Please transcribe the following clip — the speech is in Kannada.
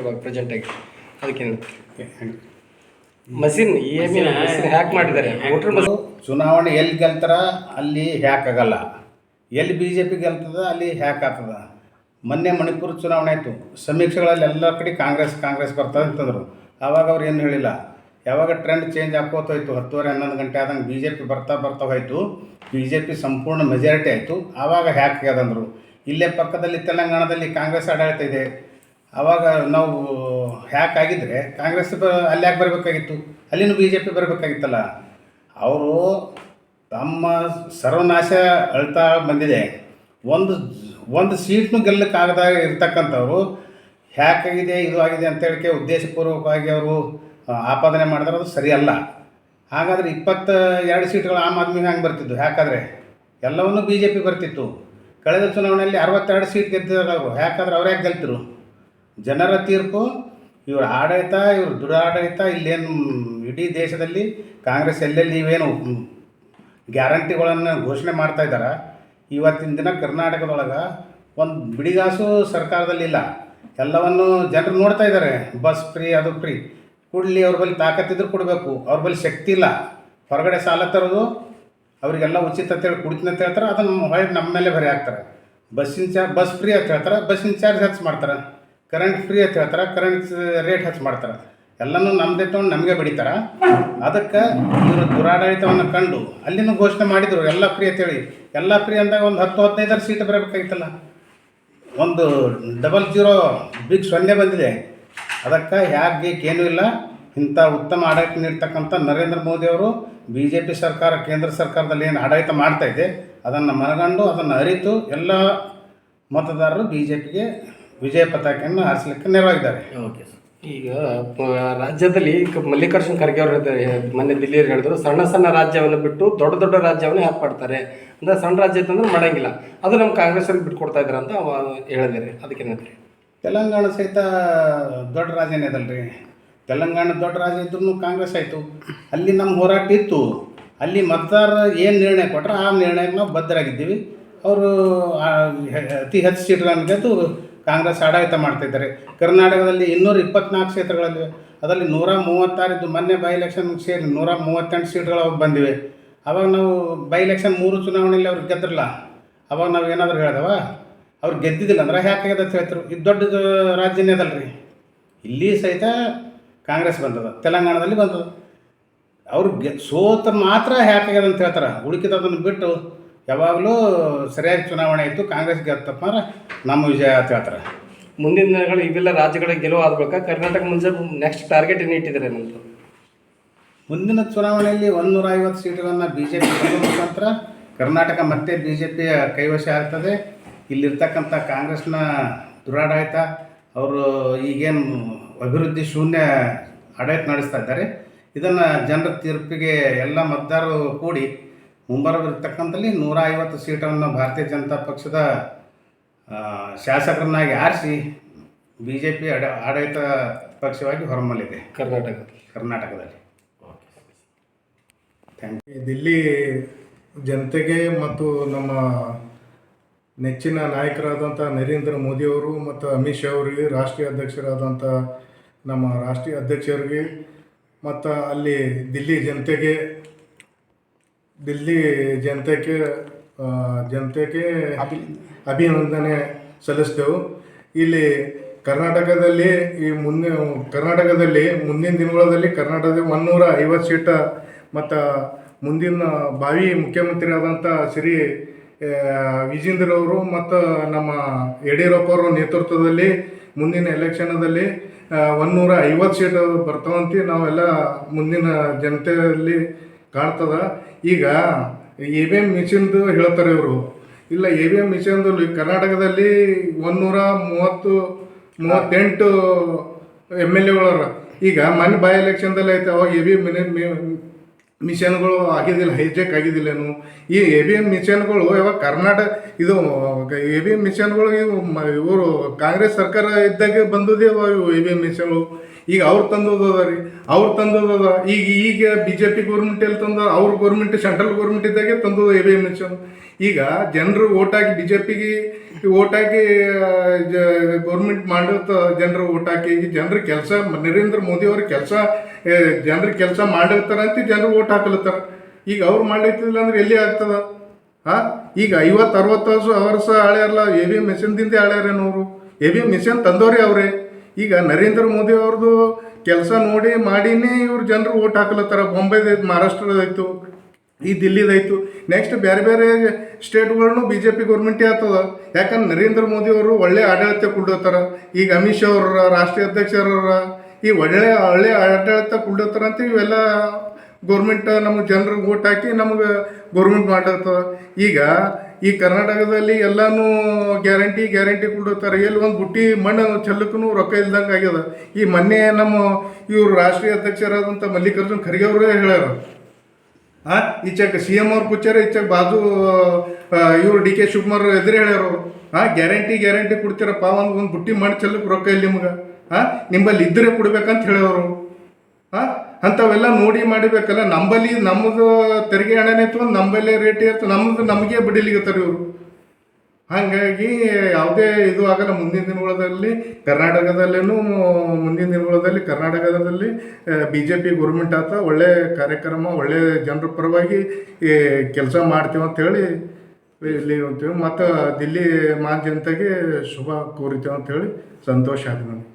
ಇವಾಗ ಪ್ರೆಸೆಂಟಾಗಿ ಅದಕ್ಕೆ ಮಷಿನ್ ಹ್ಯಾಕ್ ಮಾಡಿದ್ದಾರೆ ಚುನಾವಣೆ ಎಲ್ಲಿ ಗೆಲ್ತಾರ ಅಲ್ಲಿ ಹ್ಯಾಕ್ ಆಗಲ್ಲ, ಎಲ್ಲಿ BJP ಗೆಲ್ತದ ಅಲ್ಲಿ ಹ್ಯಾಕ್ ಆಗ್ತದ. ಮೊನ್ನೆ ಮಣಿಪುರ ಚುನಾವಣೆ ಆಯಿತು, ಸಮೀಕ್ಷೆಗಳಲ್ಲಿ ಎಲ್ಲ ಕಡೆ ಕಾಂಗ್ರೆಸ್ ಬರ್ತದೆ ಅಂತಂದರು. ಆವಾಗ ಅವ್ರು ಏನು ಹೇಳಿಲ್ಲ. ಯಾವಾಗ ಟ್ರೆಂಡ್ ಚೇಂಜ್ ಆಗೋತ ಹೋಯ್ತು, 10:30-11 ಗಂಟೆ ಆದಂಗೆ BJP ಬರ್ತಾ ಹೋಯಿತು, BJP ಸಂಪೂರ್ಣ ಮೆಜಾರಿಟಿ ಆಯಿತು. ಆವಾಗ ಹ್ಯಾಕ್ ಆಗ್ಯದಂದರು. ಇಲ್ಲೇ ಪಕ್ಕದಲ್ಲಿ ತೆಲಂಗಾಣದಲ್ಲಿ ಕಾಂಗ್ರೆಸ್ ಆಡಳಿತ ಇದೆ. ಆವಾಗ ನಾವು ಹ್ಯಾಕ್ ಆಗಿದ್ದರೆ ಕಾಂಗ್ರೆಸ್ ಅಲ್ಲಿ ಯಾಕೆ ಬರಬೇಕಾಗಿತ್ತು, ಅಲ್ಲಿನೂ BJP ಬರಬೇಕಾಗಿತ್ತಲ್ಲ. ಅವರು ತಮ್ಮ ಸರ್ವನಾಶ ಅಳ್ತಾ ಬಂದಿದೆ. ಒಂದು ಸೀಟ್ನು ಗೆಲ್ಲಕ್ಕಾಗದ ಇರ್ತಕ್ಕಂಥವ್ರು ಹ್ಯಾಕ್ ಆಗಿದೆ ಇದು ಆಗಿದೆ ಅಂತೇಳಿಕೆ ಉದ್ದೇಶಪೂರ್ವಕವಾಗಿ ಅವರು ಆಪಾದನೆ ಮಾಡಿದ್ರೆ ಅದು ಸರಿಯಲ್ಲ. ಹಾಗಾದರೆ 22 ಸೀಟ್ಗಳು ಆಮ್ ಆದ್ಮಿಗೆ ಹಂಗೆ ಬರ್ತಿದ್ದು, ಹ್ಯಾಕಾದರೆ ಎಲ್ಲವನ್ನೂ BJP ಬರ್ತಿತ್ತು. ಕಳೆದ ಚುನಾವಣೆಯಲ್ಲಿ 62 ಸೀಟ್ ಗೆದ್ದಿದ್ದಾರೆ ಅವರು. ಹ್ಯಾಕಾದ್ರೆ ಅವ್ರು ಯಾಕೆ ಗೆಲ್ತಿರು? ಜನರ ತೀರ್ಪು, ಇವ್ರ ಆಡಳಿತ, ಇವ್ರ ದುರಾಡಳಿತ. ಇಲ್ಲೇನು ಇಡೀ ದೇಶದಲ್ಲಿ ಕಾಂಗ್ರೆಸ್ ಎಲ್ಲೆಲ್ಲಿ ಇವೇನು ಗ್ಯಾರಂಟಿಗಳನ್ನು ಘೋಷಣೆ ಮಾಡ್ತಾಯಿದ್ದಾರೆ, ಇವತ್ತಿನ ದಿನ ಕರ್ನಾಟಕದೊಳಗೆ ಒಂದು ಬಿಡಿಗಾಸು ಸರ್ಕಾರದಲ್ಲಿಲ್ಲ. ಎಲ್ಲವನ್ನು ಜನರು ನೋಡ್ತಾ ಇದ್ದಾರೆ. ಬಸ್ ಫ್ರೀ, ಅದು ಫ್ರೀ. ಕೊಡಲಿ, ಅವ್ರ ಬಳಿ ತಾಕತ್ತಿದ್ರು ಕೊಡಬೇಕು. ಅವ್ರ ಬಳಿ ಶಕ್ತಿ ಇಲ್ಲ. ಹೊರಗಡೆ ಸಾಲ ತರೋದು, ಅವರಿಗೆಲ್ಲ ಉಚಿತ ಅಂತೇಳಿ ಕುಡಿತೀನಿ ಅಂತ ಹೇಳ್ತಾರೆ, ಅದನ್ನು ಹೊಳೆ ನಮ್ಮ ಮೇಲೆ ಬರೀ ಹಾಕ್ತಾರೆ. ಬಸ್ ಫ್ರೀ ಅಂತ ಹೇಳ್ತಾರೆ, ಬಸ್ಸಿನ ಚಾರ್ಜ್ ಹೆಚ್ಚು ಮಾಡ್ತಾರೆ. ಕರೆಂಟ್ ಫ್ರೀ ಅಂತ ಹೇಳ್ತಾರೆ, ಕರೆಂಟ್ ರೇಟ್ ಹೆಚ್ಚು ಮಾಡ್ತಾರೆ. ಎಲ್ಲನೂ ನಮ್ಮದೇ ತೊಗೊಂಡು ನಮಗೆ ಬಡಿತಾರೆ. ಅದಕ್ಕೆ ಇವರು ದುರಾಡಳಿತವನ್ನು ಕಂಡು ಅಲ್ಲಿನೂ ಘೋಷಣೆ ಮಾಡಿದರು ಎಲ್ಲ ಫ್ರೀ ಅಂತೇಳಿ. ಎಲ್ಲ ಫ್ರೀ ಅಂದಾಗ ಒಂದು 10-15 ಸೀಟ್ ಬರಬೇಕಾಗಿತ್ತಲ್ಲ. ಒಂದು 00 ಬಿಗ್ 0 ಬಂದಿದೆ. ಅದಕ್ಕೆ ಹೇಗೆ ಏನೂ ಇಲ್ಲ. ಇಂಥ ಉತ್ತಮ ಆಡಳಿತ ನೀಡ್ತಕ್ಕಂಥ ನರೇಂದ್ರ ಮೋದಿಯವರು BJP ಸರ್ಕಾರ, ಕೇಂದ್ರ ಸರ್ಕಾರದಲ್ಲಿ ಏನು ಆಡಳಿತ ಮಾಡ್ತಾಯಿದೆ ಅದನ್ನು ಮನಗಂಡು ಅದನ್ನು ಅರಿತು ಎಲ್ಲ ಮತದಾರರು BJPಗೆ ವಿಜಯ ಪತಾಕೆಯನ್ನು ಹಾರಿಸಲಿಕ್ಕೆ ನೆರವಾಗಿದ್ದಾರೆ. Okay sir. ಈಗ ರಾಜ್ಯದಲ್ಲಿ ಮಲ್ಲಿಕಾರ್ಜುನ್ ಖರ್ಗೆ ಅವರು ಮೊನ್ನೆ ದಿಲ್ಲಿಯಲ್ಲಿ ಹೇಳಿದ್ರು, ಸಣ್ಣ ರಾಜ್ಯವನ್ನು ಬಿಟ್ಟು ದೊಡ್ಡ ರಾಜ್ಯವನ್ನು ಹ್ಯಾಕ್ ಮಾಡ್ತಾರೆ. ಅಂದರೆ ಸಣ್ಣ ರಾಜ್ಯ ಅಂತಂದ್ರೆ ಮಾಡೋಂಗಿಲ್ಲ, ಅದು ನಮ್ಮ ಕಾಂಗ್ರೆಸ್ ಅವ್ರಿಗೆ ಬಿಟ್ಕೊಡ್ತಾ ಇದ್ದಾರೆ ಅಂತ ಹೇಳಿದ್ದಾರೆ. ಅದಕ್ಕೇನಂದ್ರೆ ತೆಲಂಗಾಣ ಸಹಿತ ದೊಡ್ಡ ರಾಜ್ಯನೇ ಅದಲ್ರಿ. ತೆಲಂಗಾಣ ದೊಡ್ಡ ರಾಜ್ಯ ಇದ್ರೂ ಕಾಂಗ್ರೆಸ್ ಆಯಿತು. ಅಲ್ಲಿ ನಮ್ಮ ಹೋರಾಟ ಇತ್ತು. ಅಲ್ಲಿ ಮತದಾರರು ಏನು ನಿರ್ಣಯ ಕೊಟ್ಟರೆ ಆ ನಿರ್ಣಯಕ್ಕೆ ನಾವು ಬದ್ಧರಾಗಿದ್ದೀವಿ. ಅವರು ಅತಿ ಹೆಚ್ಚು ಸೀಟ್ಗಳನ್ನು ಗೆದ್ದು ಕಾಂಗ್ರೆಸ್ ಆಡಳಿತ ಮಾಡ್ತಾಯಿದ್ದಾರೆ. ಕರ್ನಾಟಕದಲ್ಲಿ 224 ಕ್ಷೇತ್ರಗಳಿವೆ. ಅದರಲ್ಲಿ 136 ಇದ್ದು. ಮೊನ್ನೆ ಬೈ ಎಲೆಕ್ಷನ್ ಸೇರಿ 138 ಸೀಟ್ಗಳು ಅವ್ರು ಬಂದಿವೆ. ಆವಾಗ ನಾವು ಬೈ ಎಲೆಕ್ಷನ್ 3 ಚುನಾವಣೆಯಲ್ಲಿ ಅವ್ರು ಗೆದ್ದಿರಲ್ಲ. ಅವಾಗ ನಾವು ಏನಾದರೂ ಹೇಳಿದವ, ಅವ್ರು ಗೆದ್ದಿದ್ದಿಲ್ಲ ಅಂದ್ರೆ ಹ್ಯಾಕಾಗ್ಯದ ಅಂತ ಹೇಳ್ತಾರೆ. ಇದು ದೊಡ್ಡ ರಾಜ್ಯನೇ ಅದಲ್ರಿ. ಇಲ್ಲಿ ಸಹಿತ ಕಾಂಗ್ರೆಸ್ ಬಂದದ, ತೆಲಂಗಾಣದಲ್ಲಿ ಬಂದದ. ಅವ್ರು ಸೋತ ಮಾತ್ರ ಹ್ಯಾಕಾಗ್ಯದ ಅಂತ ಹೇಳ್ತಾರೆ. ಉಳಿಕಿದದನ್ನು ಬಿಟ್ಟು ಯಾವಾಗಲೂ ಸರಿಯಾಗಿ ಚುನಾವಣೆ ಆಯಿತು, ಕಾಂಗ್ರೆಸ್ ಗೆದ್ದಪ್ಪ ಅಂದ್ರೆ ನಮ್ಮ ವಿಜಯ ಅಂತ ಹೇಳ್ತಾರೆ. ಮುಂದಿನ ದಿನಗಳು ಇವೆಲ್ಲ ರಾಜ್ಯಗಳಿಗೆ ಗೆಲುವು ಆಗಬೇಕಾ? ಕರ್ನಾಟಕ ಮುಂಚೆ ನೆಕ್ಸ್ಟ್ ಟಾರ್ಗೆಟ್ ಏನು ಇಟ್ಟಿದ್ದಾರೆ ನಂತರ? ಮುಂದಿನ ಚುನಾವಣೆಯಲ್ಲಿ 150 ಸೀಟುಗಳನ್ನು BJP ಗೆಲ್ಲುವ ಮುಖಾಂತರ ಕರ್ನಾಟಕ ಮತ್ತೆ BJP ಕೈವಶ ಆಗ್ತದೆ. ಇಲ್ಲಿರ್ತಕ್ಕಂಥ ಕಾಂಗ್ರೆಸ್ನ ದುರಾಡಳಿತ, ಅವರು ಈಗೇನು ಅಭಿವೃದ್ಧಿ ಶೂನ್ಯ ಆಡಳಿತ ನಡೆಸ್ತಾ ಇದ್ದಾರೆ, ಇದನ್ನು ಜನರ ತೀರ್ಪಿಗೆ ಎಲ್ಲ ಮತದಾರರು ಕೂಡಿ ಮುಂಬರವಿರ್ತಕ್ಕಂಥಲ್ಲಿ 150 ಸೀಟನ್ನು ಭಾರತೀಯ ಜನತಾ ಪಕ್ಷದ ಶಾಸಕರನ್ನಾಗಿ ಆರಿಸಿ BJP ಆಡಳಿತ ಪಕ್ಷವಾಗಿ ಹೊರಮಲ್ಲಿದೆ ಕರ್ನಾಟಕದಲ್ಲಿ. Thank you. ದಿಲ್ಲಿ ಜನತೆಗೆ ಮತ್ತು ನಮ್ಮ ನೆಚ್ಚಿನ ನಾಯಕರಾದಂಥ ನರೇಂದ್ರ ಮೋದಿಯವರು ಮತ್ತು ಅಮಿತ್ ಶಾ ಅವರಿಗೆ, ರಾಷ್ಟ್ರೀಯ ಅಧ್ಯಕ್ಷರಾದಂಥ ನಮ್ಮ ರಾಷ್ಟ್ರೀಯ ಅಧ್ಯಕ್ಷರಿಗೆ ಮತ್ತು ಅಲ್ಲಿ ದಿಲ್ಲಿ ಜನತೆಗೆ ಅಭಿನಂದನೆ ಸಲ್ಲಿಸ್ತೇವೆ. ಇಲ್ಲಿ ಕರ್ನಾಟಕದಲ್ಲಿ ಮುಂದಿನ ದಿನಗಳಲ್ಲಿ ಕರ್ನಾಟಕದ 150 ಸೀಟ ಮತ್ತು ಮುಂದಿನ ಭಾವಿ ಮುಖ್ಯಮಂತ್ರಿ ಆದಂಥ ಶ್ರೀ ವಿಜೇಂದ್ರ ಅವರು ಮತ್ತು ನಮ್ಮ ಯಡಿಯೂರಪ್ಪ ಅವರ ನೇತೃತ್ವದಲ್ಲಿ ಮುಂದಿನ ಎಲೆಕ್ಷನದಲ್ಲಿ 150 ಸೀಟ್ ಬರ್ತಾವಂತ ನಾವೆಲ್ಲ ಮುಂದಿನ ಜನತೆಯಲ್ಲಿ ಕಾಣ್ತದ. ಈಗ EVM ಮಿಷನ್ದು ಹೇಳ್ತಾರೆ ಇವರು. ಇಲ್ಲ, EVM ಮಿಷನ್ದಲ್ಲಿ ಕರ್ನಾಟಕದಲ್ಲಿ 138 MLAಗಳರ. ಈಗ ಮೊನ್ನೆ ಬೈ ಎಲೆಕ್ಷನ್ದಲ್ಲಿ ಐತೆ, ಅವಾಗ EVM ಮಿಷನ್ಗಳು ಆಗಿದ್ದಿಲ್ಲ, ಹೈಜೆಕ್ ಆಗಿದ್ದಿಲ್ಲೇನು. ಈ EVM ಮಿಷನ್ಗಳು ಯಾವಾಗ EVM ಮಿಷನ್ಗಳು ಇವರು ಕಾಂಗ್ರೆಸ್ ಸರ್ಕಾರ ಇದ್ದಾಗ ಬಂದದೇ ಇವು EVM ಮಿಷನ್ಗಳು. ಈಗ ಅವ್ರು ತಂದೋದದ ರೀ, ಅವ್ರು ತಂದೋದದ. ಈಗ ಬಿ ಜೆ ಪಿ ಗೌರ್ಮೆಂಟ್ ಎಲ್ಲಿ ತಂದ, ಅವ್ರ ಗೌರ್ಮೆಂಟ್ ಸೆಂಟ್ರಲ್ ಗೌರ್ಮೆಂಟ್ ಇದ್ದಾಗೆ ತಂದೋದು AVM ಮಿಷನ್. ಈಗ ಜನರು ಓಟ್ ಹಾಕಿ ಬಿ ಜೆ ಪಿಗೆ ಓಟ್ ಹಾಕಿ ಗೌರ್ಮೆಂಟ್ ಮಾಡುತ್ತ ಜನರು ಓಟ್ ಹಾಕಿ ಜನರು ಕೆಲಸ ನರೇಂದ್ರ ಮೋದಿ ಅವ್ರ ಕೆಲಸ ಜನರಿಗೆ ಕೆಲಸ ಮಾಡಿರ್ತಾರ ಅಂತ ಜನರು ಓಟ್ ಹಾಕಲತ್ತಾರ. ಈಗ ಅವ್ರು ಮಾಡ್ಲಿಕ್ಕಿಲ್ಲ ಅಂದ್ರೆ ಎಲ್ಲಿ ಆಗ್ತದ? ಈಗ 50-60 ವರ್ಷ ಆಳ್ಯಾರಲ್ಲ, AVM ಮಿಷನ್ದಿಂದ ಆಳ್ಯಾರೇನವರು? AVM ಮಿಷನ್ ತಂದವ್ರೆ ಅವರೇ. ಈಗ ನರೇಂದ್ರ ಮೋದಿ ಅವ್ರದ್ದು ಕೆಲಸ ನೋಡಿ ಮಾಡಿನೇ ಇವ್ರು ಜನರು ಓಟ್ ಹಾಕಲತ್ತಾರ. ಬಾಂಬೆದೈತು, ಮಹಾರಾಷ್ಟ್ರದಾಯ್ತು, ಈ ದಿಲ್ಲಿದಾಯ್ತು, ನೆಕ್ಸ್ಟ್ ಬೇರೆ ಬೇರೆ ಸ್ಟೇಟ್ಗಳನ್ನು ಬಿ ಜೆ ಪಿ ಗೌರ್ಮೆಂಟೇ ಆಗ್ತದ. ಯಾಕಂದ್ರೆ ನರೇಂದ್ರ ಮೋದಿ ಅವರು ಒಳ್ಳೆ ಆಡಳಿತ ಕೊಡ್ಲತ್ತಾರ. ಈಗ ಅಮಿತ್ ಶಾ ಅವ್ರ ರಾಷ್ಟ್ರೀಯ ಅಧ್ಯಕ್ಷರ ಈ ಒಳ್ಳೆ ಆಡಳಿತ ಕೊಡ್ಲತ್ತಾರ ಅಂತ ಇವೆಲ್ಲ ಗೌರ್ಮೆಂಟ್ ನಮಗೆ ಜನರಿಗೆ ಓಟ್ ಹಾಕಿ ನಮಗೆ ಗೌರ್ಮೆಂಟ್ ಮಾಡ್ಲತ್ತದ. ಈಗ ಈ ಕರ್ನಾಟಕದಲ್ಲಿ ಎಲ್ಲನೂ ಗ್ಯಾರಂಟಿ ಕೊಡ್ತಾರೆ. ಎಲ್ಲಿ ಒಂದು ಬುಟ್ಟಿ ಮಣ್ಣು ಚೆಲ್ಲಕ್ಕೂ ರೊಕ್ಕ ಇಲ್ದಂಗೆ ಆಗ್ಯದ. ಈ ಮೊನ್ನೆ ನಮ್ಮ ಇವರು ರಾಷ್ಟ್ರೀಯ ಅಧ್ಯಕ್ಷರಾದಂಥ ಮಲ್ಲಿಕಾರ್ಜುನ್ ಖರ್ಗೆ ಅವರೇ ಹೇಳ್ಯಾರ, ಈಚೆಗೆ CM ಅವ್ರು ಕೂಚಾರ, ಈಚೆಗೆ ಬಾಜು ಇವರು DK ಶಿವಕುಮಾರ್ ಎದುರು ಹೇಳ್ಯಾರ. ಗ್ಯಾರಂಟಿ ಕೊಡ್ತೀರಪ್ಪ, ಒಂದು ಬುಟ್ಟಿ ಮಣ್ಣು ಚೆಲ್ಲಕ್ಕೆ ರೊಕ್ಕ ಇಲ್ಲಿ ನಿಮ್ಗೆ, ನಿಂಬಲ್ಲಿ ಇದ್ದರೆ ಕೊಡ್ಬೇಕಂತ ಹೇಳೋರು. ಅಂಥವೆಲ್ಲ ನೋಡಿ ಮಾಡಿಬೇಕಲ್ಲ. ನಮ್ಮದು ತೆರಿಗೆ ಹಣನೇ ತೊಗೊಂಡು ನಮ್ಮಲ್ಲೇ ರೇಟ್ ಇರ್ತದೆ, ನಮಗೆ ಬಿಡಿಲಿಗತ್ತಾರೆ ಇವರು. ಹಾಗಾಗಿ ಯಾವುದೇ ಇದು ಆಗಲ್ಲ. ಮುಂದಿನ ದಿನಗಳಲ್ಲಿ ಕರ್ನಾಟಕದಲ್ಲಿ BJP ಗೌರ್ಮೆಂಟ್ ಆತ ಒಳ್ಳೆ ಕಾರ್ಯಕ್ರಮ, ಒಳ್ಳೆ ಜನರ ಪರವಾಗಿ ಕೆಲಸ ಮಾಡ್ತೀವಿ ಅಂತೇಳಿ ಇಲ್ಲಿ ಅಂತೀವಿ. ಮತ್ತು ದಿಲ್ಲಿ ಜನತೆಗೆ ಶುಭ ಕೋರಿತೇವೆ ಅಂತೇಳಿ ಸಂತೋಷ ಆಗಿದೆ ನನಗೆ.